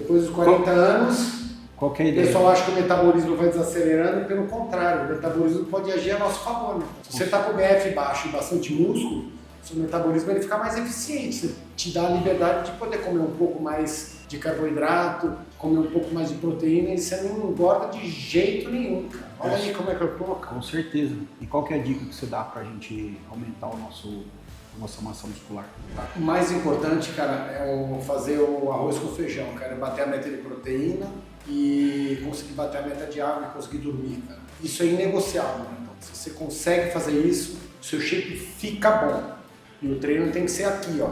Depois dos 40 anos, qual que é a o ideia? pessoal acha que o metabolismo vai desacelerando, pelo contrário, o metabolismo pode agir a nosso favor. Né? Se você está com o BF baixo e bastante músculo, seu metabolismo ele fica mais eficiente, você te dá a liberdade de poder comer um pouco mais de carboidrato, comer um pouco mais de proteína e você não engorda de jeito nenhum, cara. Olha aí como é que eu tô, cara. Com certeza. E qual que é a dica que você dá pra gente aumentar a nossa massa muscular? O mais importante, cara, é fazer o arroz com feijão, cara, é bater a meta de proteína e conseguir bater a meta de água e conseguir dormir, cara. Isso é inegociável, né? Então, se você consegue fazer isso, o seu shape fica bom. E o treino tem que ser aqui, ó.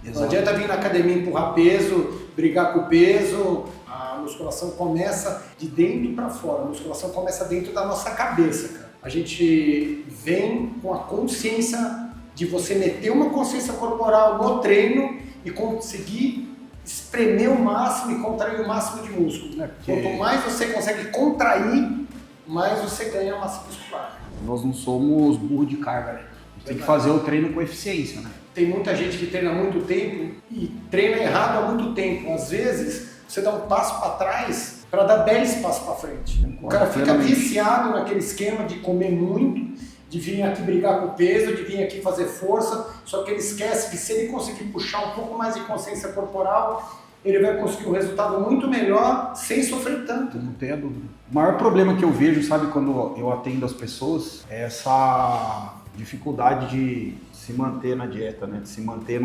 Exato. Não adianta vir na academia empurrar peso, brigar com o peso. A musculação começa de dentro para fora. A musculação começa dentro da nossa cabeça, cara. A gente vem com a consciência de você meter uma consciência corporal no treino e conseguir espremer o máximo e contrair o máximo de músculo. Quanto mais você consegue contrair, mais você ganha massa muscular. Nós não somos burro de carga, né? A gente tem que fazer o treino com eficiência, né? Tem muita gente que treina há muito tempo e treina errado há muito tempo. Às vezes, você dá um passo para trás para dar 10 passos para frente. O cara fica viciado naquele esquema de comer muito, de vir aqui brigar com o peso, de vir aqui fazer força, só que ele esquece que se ele conseguir puxar um pouco mais de consciência corporal, ele vai conseguir um resultado muito melhor sem sofrer tanto. Não tenha dúvida. O maior problema que eu vejo, sabe, quando eu atendo as pessoas, é essa dificuldade de se manter na dieta, né? De se manter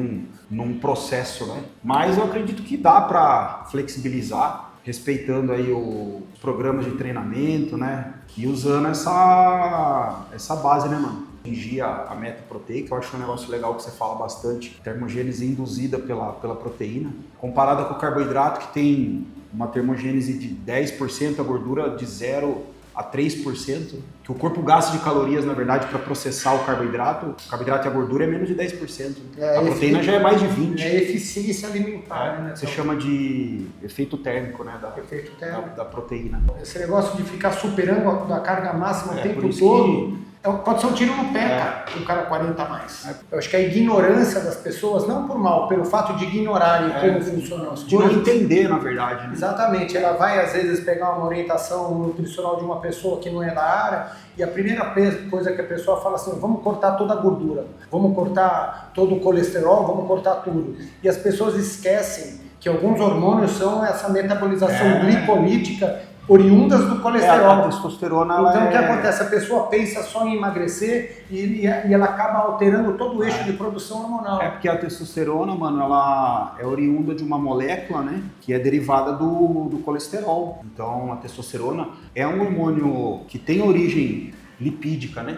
num processo, né? Mas eu acredito que dá para flexibilizar, respeitando aí os programas de treinamento, né? E usando essa base, né, mano? Atingir a meta proteica, eu acho um negócio legal que você fala bastante. Termogênese induzida pela proteína, comparada com o carboidrato, que tem uma termogênese de 10%, a gordura de 0 a 3%, que o corpo gasta de calorias, na verdade, para processar o carboidrato. O carboidrato e a gordura é menos de 10%. A proteína já é mais de 20%. É eficiência alimentar, né? Você chama de efeito térmico, né? Efeito térmico. Da proteína. Esse negócio de ficar superando a carga máxima o tempo todo, pode ser um tiro no pé, cara, um cara 40 a mais. Eu acho que a ignorância das pessoas, não por mal, pelo fato de ignorarem como funcionam as coisas. De não entender, na verdade. Né? Exatamente. Ela vai, às vezes, pegar uma orientação nutricional de uma pessoa que não é da área e a primeira coisa que a pessoa fala assim, vamos cortar toda a gordura, vamos cortar todo o colesterol, vamos cortar tudo. E as pessoas esquecem que alguns hormônios são essa metabolização glicolítica oriundas do colesterol. A testosterona, então o que acontece? A pessoa pensa só em emagrecer e ela acaba alterando todo o eixo de produção hormonal. É porque a testosterona, mano, ela é oriunda de uma molécula, né, que é derivada do colesterol. Então a testosterona é um hormônio que tem origem lipídica, né?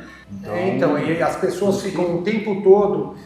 Então e as pessoas ficam o tempo todo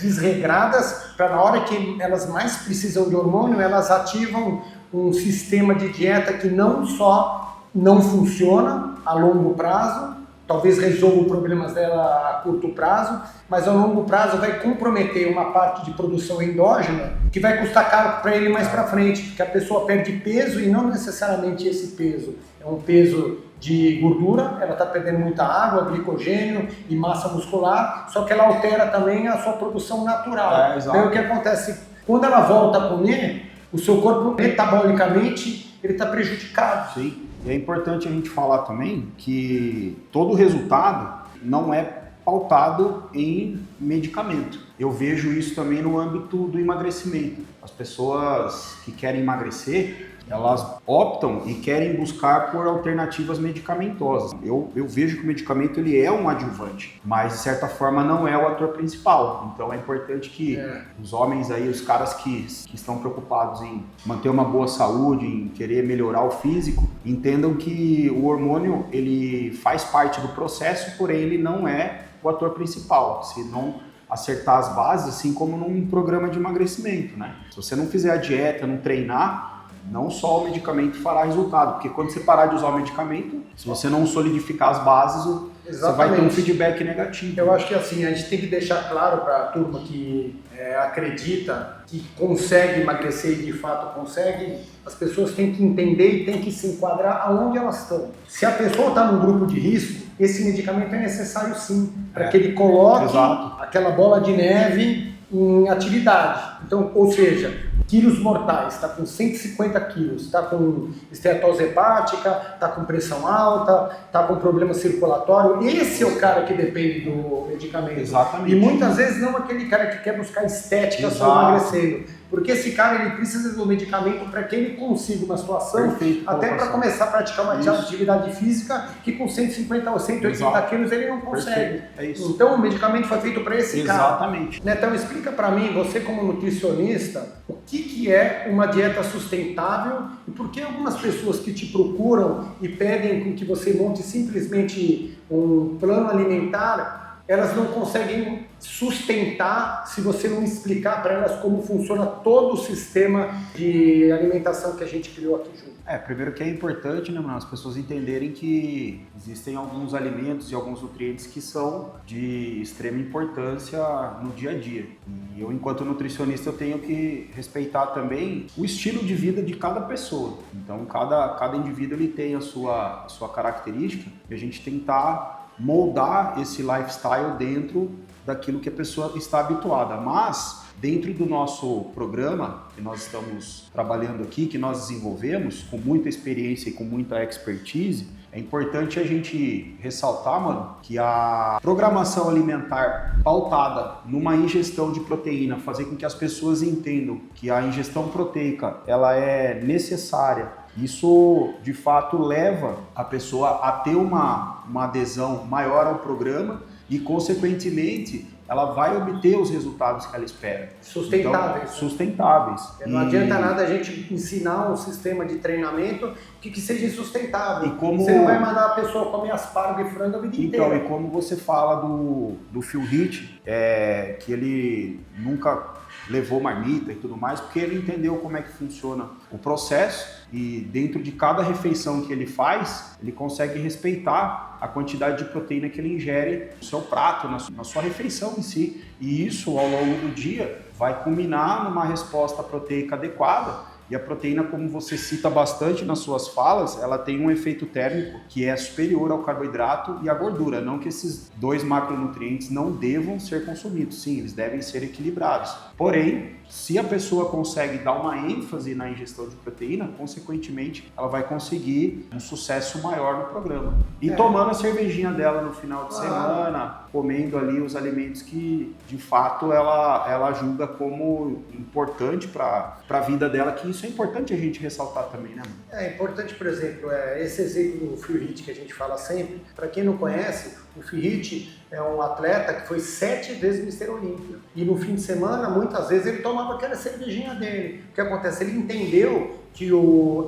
desregradas para na hora que elas mais precisam de hormônio, elas ativam um sistema de dieta que não só não funciona a longo prazo, talvez resolva problemas dela a curto prazo, mas a longo prazo vai comprometer uma parte de produção endógena que vai custar caro para ele mais para frente, porque a pessoa perde peso e não necessariamente esse peso é um peso de gordura, ela está perdendo muita água, glicogênio e massa muscular, só que ela altera também a sua produção natural. Então o que acontece? Quando ela volta a comer, o seu corpo metabolicamente ele está prejudicado. Sim. E é importante a gente falar também que todo resultado não é pautado em medicamento. Eu vejo isso também no âmbito do emagrecimento. As pessoas que querem emagrecer, elas optam e querem buscar por alternativas medicamentosas. Eu vejo que o medicamento ele é um adjuvante, mas de certa forma não é o ator principal. Então é importante que os homens aí, os caras que estão preocupados em manter uma boa saúde, em querer melhorar o físico, entendam que o hormônio ele faz parte do processo, porém ele não é o ator principal. Se não acertar as bases, assim como num programa de emagrecimento, né? Se você não fizer a dieta, não treinar, não só o medicamento fará resultado, porque quando você parar de usar o medicamento, se você não solidificar as bases, você vai ter um feedback negativo. Eu acho que assim, a gente tem que deixar claro para a turma que acredita que consegue emagrecer e de fato consegue, as pessoas têm que entender e têm que se enquadrar aonde elas estão. Se a pessoa está num grupo de risco, esse medicamento é necessário sim, para que ele coloque aquela bola de neve em atividade. Então, ou seja, o quilos mortais, está com 150 quilos, está com esteatose hepática, está com pressão alta, está com problema circulatório. Esse é o cara que depende do medicamento. Exatamente. E muitas vezes não aquele cara que quer buscar estética só emagrecendo. Porque esse cara ele precisa do medicamento para que ele consiga uma situação, Perfeito, até para começar a praticar uma atividade física que com 150 ou 180 quilos ele não consegue. É isso. Então o medicamento foi feito para esse cara. Exatamente. Netão, explica para mim, você como nutricionista, o que é uma dieta sustentável e por que algumas pessoas que te procuram e pedem com que você monte simplesmente um plano alimentar, elas não conseguem sustentar se você não explicar para elas como funciona todo o sistema de alimentação que a gente criou aqui junto. Primeiro que é importante, né, mano, as pessoas entenderem que existem alguns alimentos e alguns nutrientes que são de extrema importância no dia a dia. E eu, enquanto nutricionista, eu tenho que respeitar também o estilo de vida de cada pessoa. Então, cada indivíduo ele tem a sua característica e a gente tentar moldar esse lifestyle dentro daquilo que a pessoa está habituada. Mas, dentro do nosso programa que nós estamos trabalhando aqui, que nós desenvolvemos com muita experiência e com muita expertise, é importante a gente ressaltar, mano, que a programação alimentar pautada numa ingestão de proteína, fazer com que as pessoas entendam que a ingestão proteica ela é necessária. Isso, de fato, leva a pessoa a ter uma adesão maior ao programa e, consequentemente, ela vai obter os resultados que ela espera. Sustentáveis. Então, sustentáveis. Não adianta nada a gente ensinar um sistema de treinamento que seja sustentável. Você não vai mandar a pessoa comer aspargo e frango a vida inteira. Então, e como você fala do Phil Heath, que ele nunca levou marmita e tudo mais, porque ele entendeu como é que funciona o processo e dentro de cada refeição que ele faz, ele consegue respeitar a quantidade de proteína que ele ingere no seu prato, na sua refeição em si. E isso, ao longo do dia, vai culminar numa resposta proteica adequada. E a proteína, como você cita bastante nas suas falas, ela tem um efeito térmico que é superior ao carboidrato e à gordura. Não que esses dois macronutrientes não devam ser consumidos. Sim, eles devem ser equilibrados. Porém, se a pessoa consegue dar uma ênfase na ingestão de proteína, consequentemente, ela vai conseguir um sucesso maior no programa. E tomando a cervejinha dela no final de semana, comendo ali os alimentos que, de fato, ela julga como importante para a vida dela, que isso é importante a gente ressaltar também, né? É importante, por exemplo, esse exemplo do Phil Heath que a gente fala sempre. Para quem não conhece, o Phil Heath é um atleta que foi 7 vezes Mr. Olímpia. E no fim de semana, muitas vezes, ele tomava aquela cervejinha dele. O que acontece? Ele entendeu que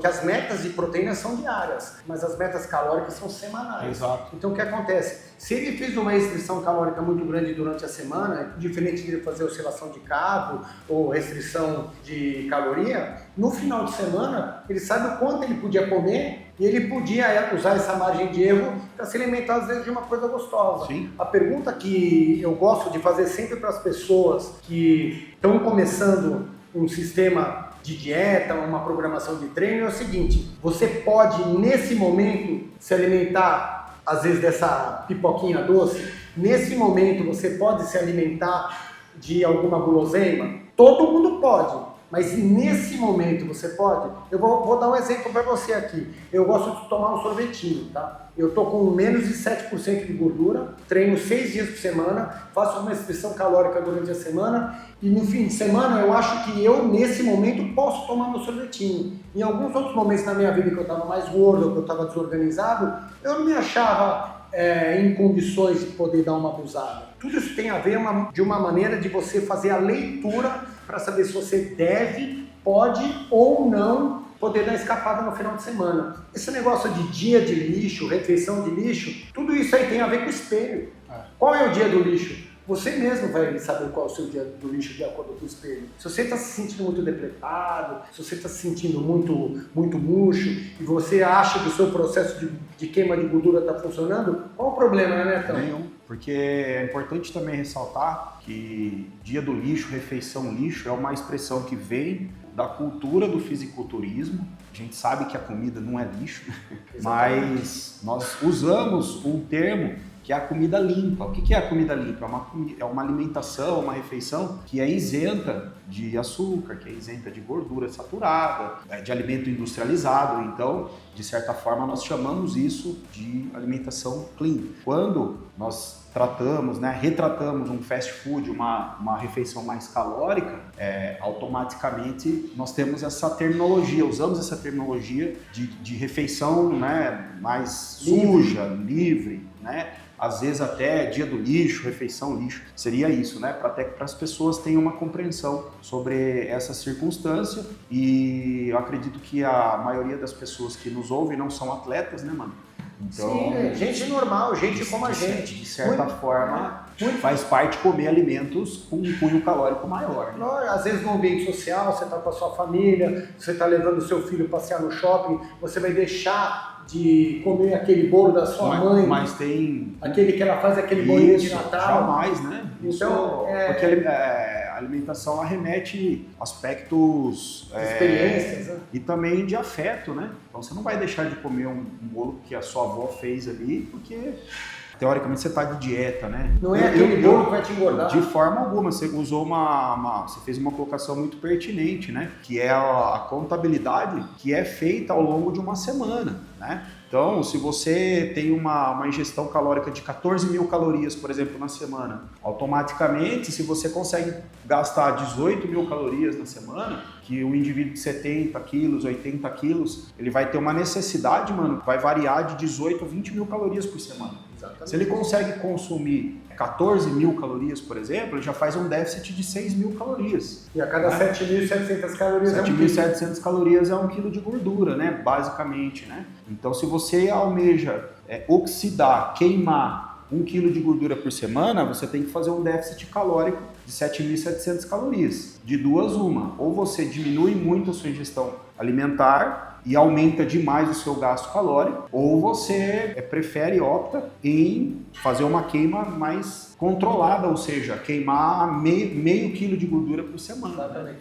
as metas de proteína são diárias, mas as metas calóricas são semanais. Exato. Então o que acontece? Se ele fez uma restrição calórica muito grande durante a semana, diferente de ele fazer oscilação de carbo ou restrição de caloria, no final de semana ele sabe o quanto ele podia comer e ele podia usar essa margem de erro para se alimentar às vezes de uma coisa gostosa. Sim. A pergunta que eu gosto de fazer sempre para as pessoas que estão começando um sistema de dieta, uma programação de treino é o seguinte: você pode nesse momento se alimentar às vezes dessa pipoquinha doce, nesse momento você pode se alimentar de alguma guloseima? Todo mundo pode, mas nesse momento você pode? Eu vou dar um exemplo para você aqui. Eu gosto de tomar um sorvetinho, tá? Eu tô com menos de 7% de gordura, treino 6 dias por semana, faço uma restrição calórica durante a semana e no fim de semana eu acho que eu, nesse momento, posso tomar meu sorvetinho. Em alguns outros momentos na minha vida que eu estava mais gordo, que eu estava desorganizado, eu não me achava em condições de poder dar uma abusada. Tudo isso tem a ver de uma maneira de você fazer a leitura para saber se você deve, pode ou não poder dar escapada no final de semana. Esse negócio de dia de lixo, refeição de lixo, tudo isso aí tem a ver com o espelho. Qual é o dia do lixo? Você mesmo vai saber qual é o seu dia do lixo de acordo com o espelho. Se você está se sentindo muito depletado, se você está se sentindo muito murcho e você acha que o seu processo de queima de gordura está funcionando, qual o problema, né, Netão? Nenhum, porque é importante também ressaltar que dia do lixo, refeição lixo, é uma expressão que vem da cultura do fisiculturismo. A gente sabe que a comida não é lixo, mas nós usamos um termo que é a comida limpa. O que é a comida limpa? É uma alimentação, uma refeição que é isenta de açúcar, que é isenta de gordura saturada, de alimento industrializado. Então, de certa forma, nós chamamos isso de alimentação clean. Quando nós tratamos, retratamos um fast food, uma refeição mais calórica, automaticamente nós temos essa terminologia, usamos essa terminologia de refeição, mais suja, livre, às vezes até dia do lixo, refeição lixo, seria isso, até que as pessoas tenham uma compreensão sobre essa circunstância. E eu acredito que a maioria das pessoas que nos ouvem não são atletas, mano? Então, sim, gente normal, gente como a gente. De certa forma, faz parte comer alimentos com um cunho calórico maior. Às vezes no ambiente social, você está com a sua família, você está levando o seu filho passear no shopping, você vai deixar de comer aquele bolo da sua mãe. Mas tem... Aquele que ela faz, aquele bolinho de Natal. Jamais, Então, porque a alimentação remete aspectos... experiências, E também de afeto, Então você não vai deixar de comer um bolo que a sua avó fez ali, porque... Teoricamente você está de dieta, Não é aquele bolo que vai te engordar. De forma alguma, você usou você fez uma colocação muito pertinente, que é a contabilidade que é feita ao longo de uma semana, Então, se você tem uma ingestão calórica de 14 mil calorias, por exemplo, na semana, automaticamente, se você consegue gastar 18 mil calorias na semana, que o indivíduo de 70 quilos, 80 quilos, ele vai ter uma necessidade, vai variar de 18 a 20 mil calorias por semana. Exatamente. Se ele consegue consumir 14 mil calorias, por exemplo, ele já faz um déficit de 6 mil calorias. E a cada 7.700 calorias 7.700 calorias é 1 quilo de gordura, basicamente, Então, se você almeja oxidar, queimar 1 quilo de gordura por semana, você tem que fazer um déficit calórico de 7.700 calorias. De duas, uma. Ou você diminui muito a sua ingestão alimentar e aumenta demais o seu gasto calórico, ou você opta em fazer uma queima mais controlada, ou seja, queimar meio quilo de gordura por semana. Exatamente.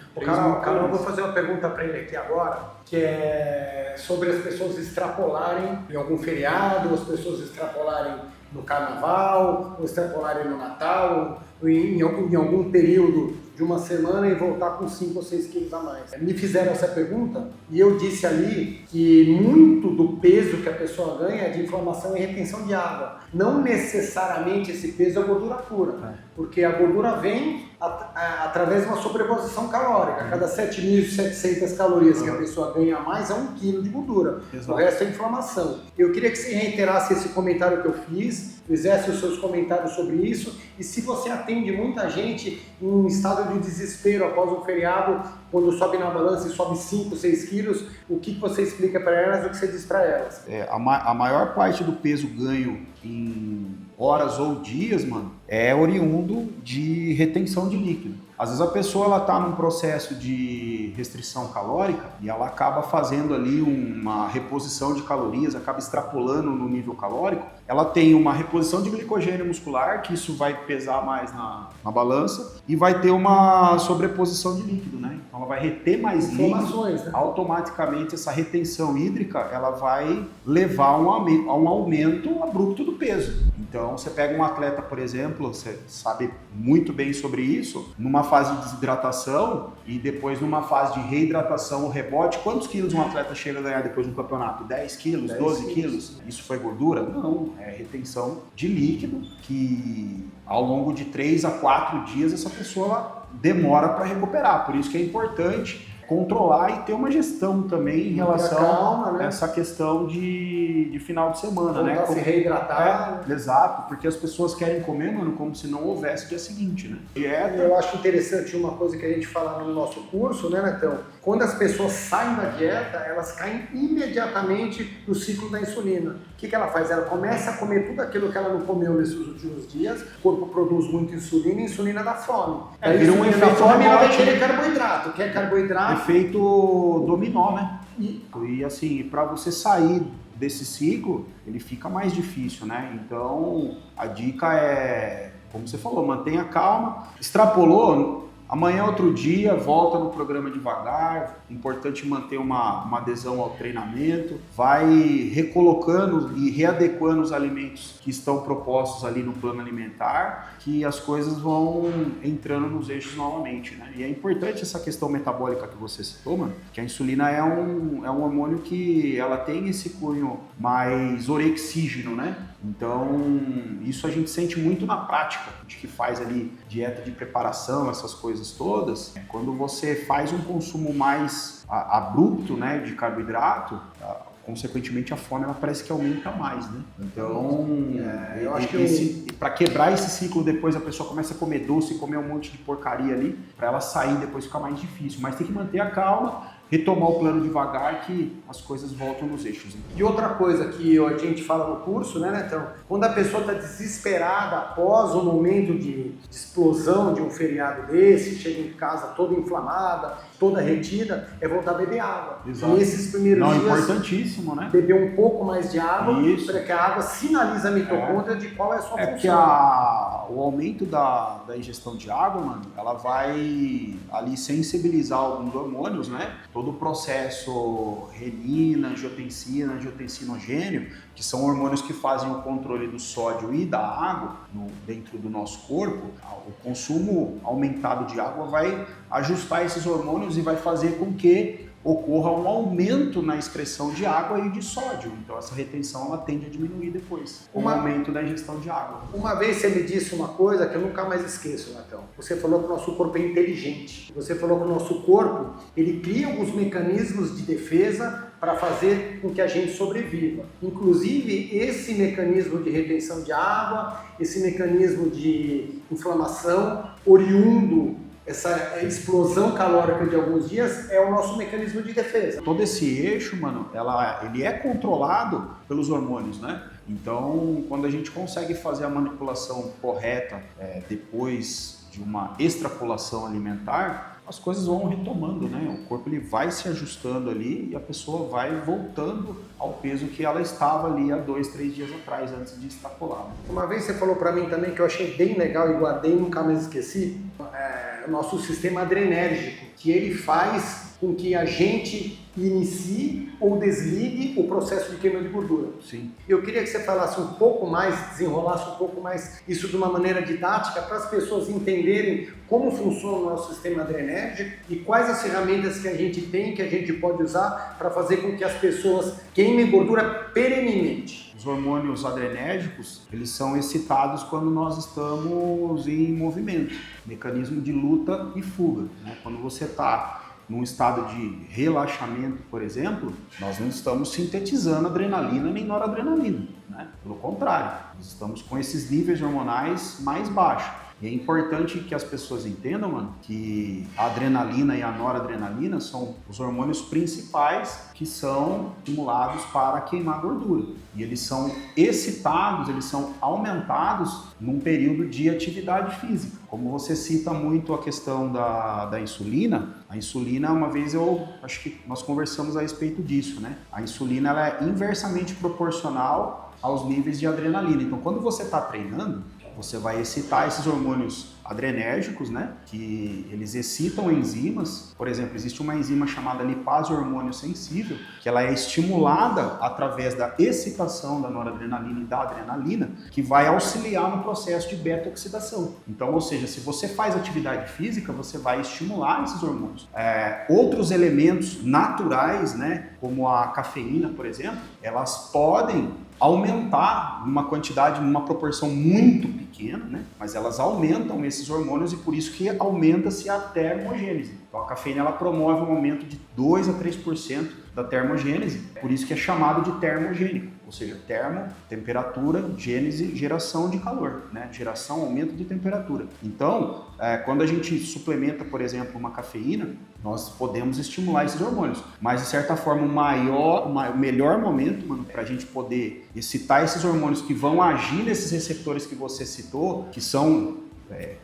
Carol, eu vou fazer uma pergunta para ele aqui agora, que é sobre as pessoas extrapolarem em algum feriado, as pessoas extrapolarem no carnaval, ou extrapolarem no Natal, ou em algum período de uma semana e voltar com 5 ou 6 quilos a mais. Me fizeram essa pergunta e eu disse ali que muito do peso que a pessoa ganha é de inflamação e retenção de água. Não necessariamente esse peso é gordura pura, porque a gordura vem através de uma sobreposição calórica. A cada 7.700 calorias que a pessoa ganha a mais é 1 quilo de gordura. Exato. O resto é inflamação. Eu queria que você reiterasse esse comentário que eu fiz, fizesse os seus comentários sobre isso, e se você atende muita gente em um estado de desespero após um feriado, quando sobe na balança e sobe 5, 6 quilos, o que você explica para elas e o que você diz para elas? A maior parte do peso ganho em horas ou dias, é oriundo de retenção de líquido. Às vezes a pessoa está num processo de restrição calórica e ela acaba fazendo ali uma reposição de calorias, acaba extrapolando no nível calórico. Ela tem uma reposição de glicogênio muscular, que isso vai pesar mais na balança, e vai ter uma sobreposição de líquido, Então ela vai reter mais líquido, automaticamente essa retenção hídrica ela vai levar a um aumento abrupto do peso. Então você pega um atleta, por exemplo, você sabe muito bem sobre isso, numa fase de desidratação e depois numa fase de reidratação, o rebote, quantos quilos um atleta chega a ganhar depois de um campeonato? 10 quilos, 12 quilos? Isso foi gordura? Não, é retenção de líquido que ao longo de 3 a 4 dias essa pessoa demora para recuperar. Por isso que é importante controlar e ter uma gestão também em relação a essa questão de final de semana, Se reidratar. Exato, porque as pessoas querem comer, como se não houvesse dia seguinte, Dieta. Eu acho interessante uma coisa que a gente fala no nosso curso, Netão? Quando as pessoas saem da dieta, elas caem imediatamente no ciclo da insulina. O que ela faz? Ela começa a comer tudo aquilo que ela não comeu nesses últimos dias, o corpo produz muita insulina e a insulina dá fome. Vira um efeito da fome, ela vai querer carboidrato. Quer carboidrato? Efeito dominó, E assim, para você sair desse ciclo, ele fica mais difícil, Então, a dica é, como você falou, mantenha calma. Extrapolou, Amanhã é outro dia, volta no programa devagar, importante manter uma adesão ao treinamento, vai recolocando e readequando os alimentos que estão propostos ali no plano alimentar, que as coisas vão entrando nos eixos novamente, né? E é importante essa questão metabólica que você citou, mano, que a insulina é um hormônio que ela tem esse cunho mais orexígeno, né? Então, isso a gente sente muito na prática, de que faz ali dieta de preparação, essas coisas todas. Quando você faz um consumo mais abrupto, né, de carboidrato, consequentemente a fome ela parece que aumenta mais, né? Então, eu acho que para quebrar esse ciclo depois a pessoa começa a comer doce, comer um monte de porcaria ali, para ela sair depois fica mais difícil. Mas tem que manter a calma, retomar o plano devagar que as coisas voltam nos eixos. E outra coisa que a gente fala no curso, né, Netão? Quando a pessoa está desesperada após o momento de explosão de um feriado desse, chega em casa toda inflamada, toda retida, é voltar a beber água. Exato. E esses primeiros dias, importantíssimo, né? Beber um pouco mais de água, Isso. porque a água sinaliza a mitocôndria de qual é a sua função. Que o aumento da ingestão de água, mano, ela vai ali sensibilizar alguns hormônios, né? Todo o processo renina, angiotensinogênio, que são hormônios que fazem o controle do sódio e da água dentro do nosso corpo. O consumo aumentado de água vai ajustar esses hormônios e vai fazer com que ocorra um aumento na excreção de água e de sódio. Então essa retenção ela tende a diminuir depois, com o aumento da ingestão de água. Uma vez você me disse uma coisa que eu nunca mais esqueço, Natão. Você falou que o nosso corpo é inteligente. Você falou que o nosso corpo ele cria alguns mecanismos de defesa para fazer com que a gente sobreviva. Inclusive esse mecanismo de retenção de água, esse mecanismo de inflamação oriundo essa explosão calórica de alguns dias é o nosso mecanismo de defesa. Todo esse eixo, mano, ele é controlado pelos hormônios, né? Então, quando a gente consegue fazer a manipulação correta depois de uma extrapolação alimentar, as coisas vão retomando, né? O corpo ele vai se ajustando ali e a pessoa vai voltando ao peso que ela estava ali há 2, 3 dias atrás, antes de extrapolar. Uma vez você falou para mim também que eu achei bem legal e guardei e nunca mais esqueci, o nosso sistema adrenérgico, que ele faz com que a gente inicie ou desligue o processo de queima de gordura. Sim. Eu queria que você falasse um pouco mais, desenrolasse um pouco mais isso de uma maneira didática para as pessoas entenderem como funciona o nosso sistema adrenérgico e quais as ferramentas que a gente tem, que a gente pode usar para fazer com que as pessoas queimem gordura perenemente. Os hormônios adrenérgicos, eles são excitados quando nós estamos em movimento, mecanismo de luta e fuga, né? Quando você está num estado de relaxamento, por exemplo, nós não estamos sintetizando adrenalina nem noradrenalina, né? Pelo contrário, nós estamos com esses níveis hormonais mais baixos. E é importante que as pessoas entendam, mano, que a adrenalina e a noradrenalina são os hormônios principais que são estimulados para queimar gordura. E eles são excitados, eles são aumentados num período de atividade física. Como você cita muito a questão da insulina, a insulina, uma vez eu acho que nós conversamos a respeito disso, né? A insulina ela é inversamente proporcional aos níveis de adrenalina. Então, quando você está treinando, você vai excitar esses hormônios adrenérgicos, né? Que eles excitam enzimas. Por exemplo, existe uma enzima chamada lipase hormônio sensível, que ela é estimulada através da excitação da noradrenalina e da adrenalina, que vai auxiliar no processo de beta-oxidação. Então, ou seja, se você faz atividade física, você vai estimular esses hormônios. Outros elementos naturais, né? Como a cafeína, por exemplo, elas podem aumentar uma quantidade, numa proporção muito pequena, né? Mas elas aumentam esses hormônios e por isso que aumenta-se a termogênese. Então a cafeína ela promove um aumento de 2 a 3% da termogênese, por isso que é chamado de termogênico, ou seja, termo, temperatura, gênese, geração de calor, né? Geração, aumento de temperatura. Então, quando a gente suplementa, por exemplo, uma cafeína, nós podemos estimular esses hormônios, mas de certa forma o melhor momento, mano, para a gente poder excitar esses hormônios que vão agir nesses receptores que você citou, que são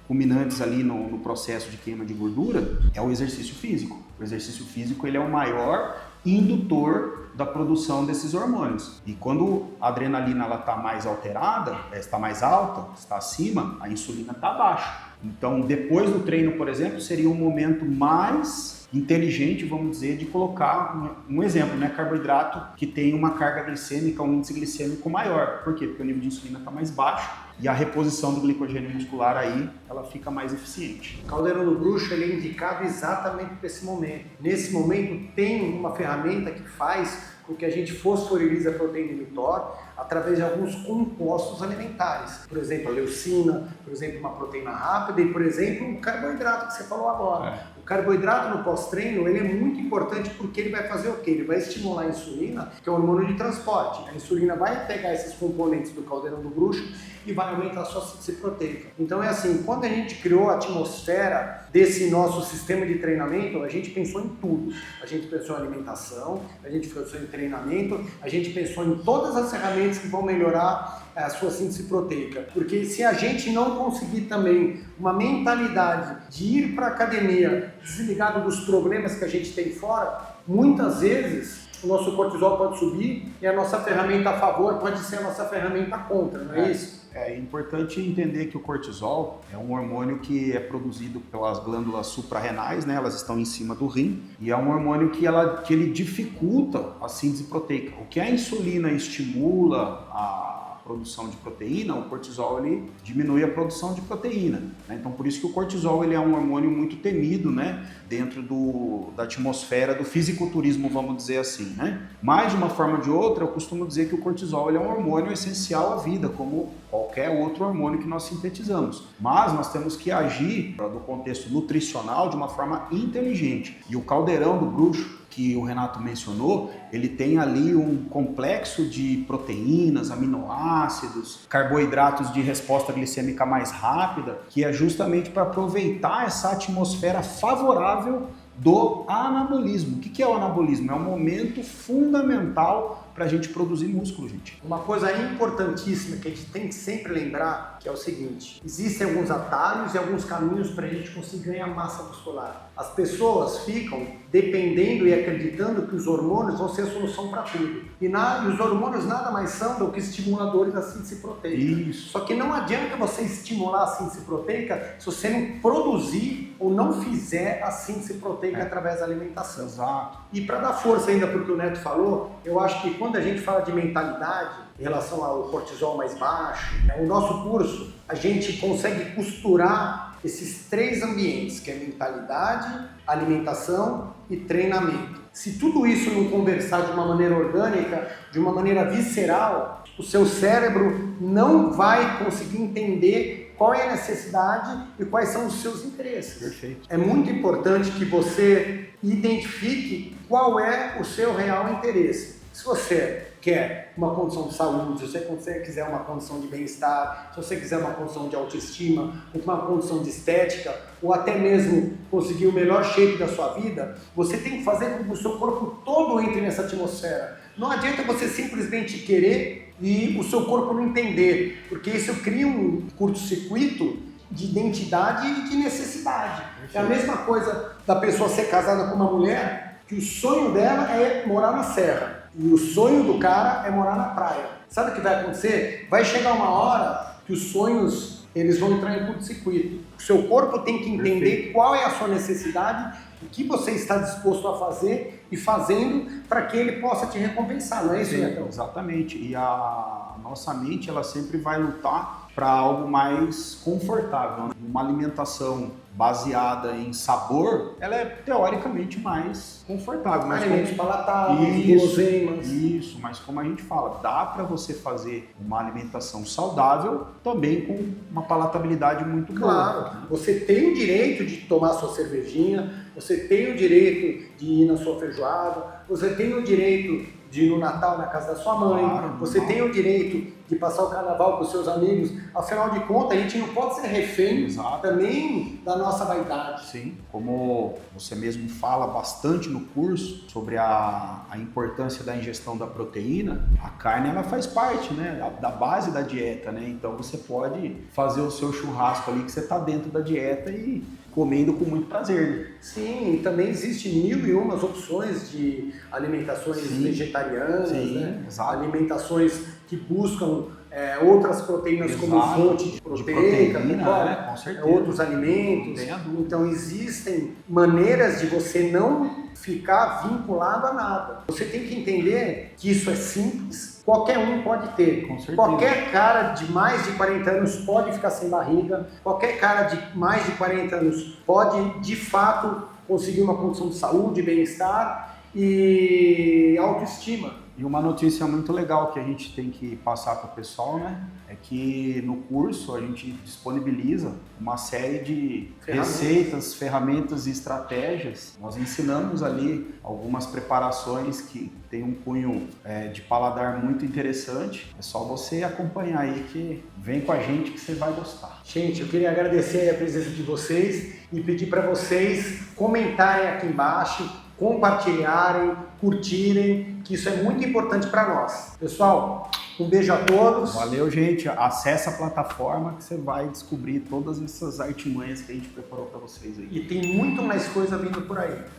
culminantes ali no processo de queima de gordura, é o exercício físico. O exercício físico ele é o maior indutor da produção desses hormônios. E quando a adrenalina está mais alterada, está mais alta, está acima, a insulina está baixa. Então, depois do treino, por exemplo, seria um momento mais inteligente, vamos dizer, de colocar um exemplo, né? Carboidrato que tem uma carga glicêmica, um índice glicêmico maior. Por quê? Porque o nível de insulina está mais baixo e a reposição do glicogênio muscular aí, ela fica mais eficiente. O caldeirão do bruxo ele é indicado exatamente para esse momento. Nesse momento tem uma ferramenta que faz com que a gente fosforilize a proteína do mTOR através de alguns compostos alimentares. Por exemplo, a leucina, por exemplo, uma proteína rápida e, por exemplo, o carboidrato que você falou agora. O carboidrato no pós-treino ele é muito importante porque ele vai fazer o quê? Ele vai estimular a insulina, que é o hormônio de transporte. A insulina vai pegar esses componentes do caldeirão do bruxo e vai aumentar a sua síntese proteica. Então é assim, quando a gente criou a atmosfera desse nosso sistema de treinamento, a gente pensou em tudo. A gente pensou em alimentação, a gente pensou em treinamento, a gente pensou em todas as ferramentas que vão melhorar a sua síntese proteica. Porque se a gente não conseguir também uma mentalidade de ir para a academia desligado dos problemas que a gente tem fora, muitas vezes o nosso cortisol pode subir e a nossa ferramenta a favor pode ser a nossa ferramenta contra, não é isso? É importante entender que o cortisol é um hormônio que é produzido pelas glândulas suprarrenais, né? Elas estão em cima do rim, e é um hormônio que ele dificulta a síntese proteica. O que a insulina estimula a produção de proteína, o cortisol ele diminui a produção de proteína, né? Então por isso que o cortisol ele é um hormônio muito temido, né? Dentro da atmosfera do fisiculturismo, vamos dizer assim, né? Mas de uma forma ou de outra, eu costumo dizer que o cortisol ele é um hormônio essencial à vida, como qualquer outro hormônio que nós sintetizamos. Mas nós temos que agir do contexto nutricional de uma forma inteligente. E o caldeirão do bruxo, que o Renato mencionou, ele tem ali um complexo de proteínas, aminoácidos, carboidratos de resposta glicêmica mais rápida, que é justamente para aproveitar essa atmosfera favorável do anabolismo. O que é o anabolismo? É um momento fundamental para a gente produzir músculo, gente. Uma coisa importantíssima que a gente tem que sempre lembrar, que é o seguinte: existem alguns atalhos e alguns caminhos para a gente conseguir ganhar massa muscular. As pessoas ficam dependendo e acreditando que os hormônios vão ser a solução para tudo. E os hormônios nada mais são do que estimuladores da síntese proteica. Isso. Só que não adianta você estimular a síntese proteica se você não produzir ou não fizer a síntese proteica através da alimentação. Exato. E para dar força ainda para o que o Neto falou, eu acho que quando a gente fala de mentalidade em relação ao cortisol mais baixo, o nosso curso, a gente consegue costurar esses três ambientes, que é mentalidade, alimentação e treinamento. Se tudo isso não conversar de uma maneira orgânica, de uma maneira visceral, o seu cérebro não vai conseguir entender qual é a necessidade e quais são os seus interesses. Perfeito. É muito importante que você identifique qual é o seu real interesse. Se você quer uma condição de saúde, se você quiser uma condição de bem-estar, se você quiser uma condição de autoestima, uma condição de estética, ou até mesmo conseguir o melhor shape da sua vida, você tem que fazer com que o seu corpo todo entre nessa atmosfera. Não adianta você simplesmente querer e o seu corpo não entender, porque isso cria um curto-circuito de identidade e de necessidade. É a mesma coisa da pessoa ser casada com uma mulher que o sonho dela é morar na serra e o sonho do cara é morar na praia. Sabe o que vai acontecer? Vai chegar uma hora que os sonhos eles vão entrar em curto-circuito. O seu corpo tem que entender qual é a sua necessidade, o que você está disposto a fazer e fazendo para que ele possa te recompensar, não é isso, Netão? Exatamente. E a nossa mente ela sempre vai lutar para algo mais confortável. Uma alimentação baseada em sabor, ela é teoricamente mais confortável. Mas alimentos palatáveis, guloseimas. Isso, mas como a gente fala, dá para você fazer uma alimentação saudável também com uma palatabilidade muito boa. Claro, você tem o direito de tomar sua cervejinha, você tem o direito de ir na sua feijoada, você tem o direito de ir no Natal na casa da sua mãe, você tem o direito de passar o carnaval com os seus amigos. Afinal de contas, a gente não pode ser refém também da nossa vaidade. Sim, como você mesmo fala bastante no curso sobre a importância da ingestão da proteína, a carne ela faz parte, né, da base da dieta, né? Então você pode fazer o seu churrasco ali que você está dentro da dieta e comendo com muito prazer. Sim, e também existem 1001 opções de alimentações vegetarianas, sim, né? Exato. Alimentações que buscam outras proteínas como fonte de proteína, com certeza. Outros alimentos. Então existem maneiras de você não ficar vinculado a nada. Você tem que entender que isso é simples, qualquer um pode ter. Com certeza. Qualquer cara de mais de 40 anos pode ficar sem barriga, qualquer cara de mais de 40 anos pode, de fato, conseguir uma condição de saúde, bem-estar e autoestima. E uma notícia muito legal que a gente tem que passar para o pessoal, né? É que no curso a gente disponibiliza uma série de receitas, ferramentas e estratégias. Nós ensinamos ali algumas preparações que tem um cunho de paladar muito interessante. É só você acompanhar aí que vem com a gente que você vai gostar. Gente, eu queria agradecer a presença de vocês e pedir para vocês comentarem aqui embaixo, compartilharem, curtirem, que isso é muito importante para nós. Pessoal, um beijo a todos. Valeu, gente. Acesse a plataforma que você vai descobrir todas essas artimanhas que a gente preparou para vocês aí. E tem muito mais coisa vindo por aí.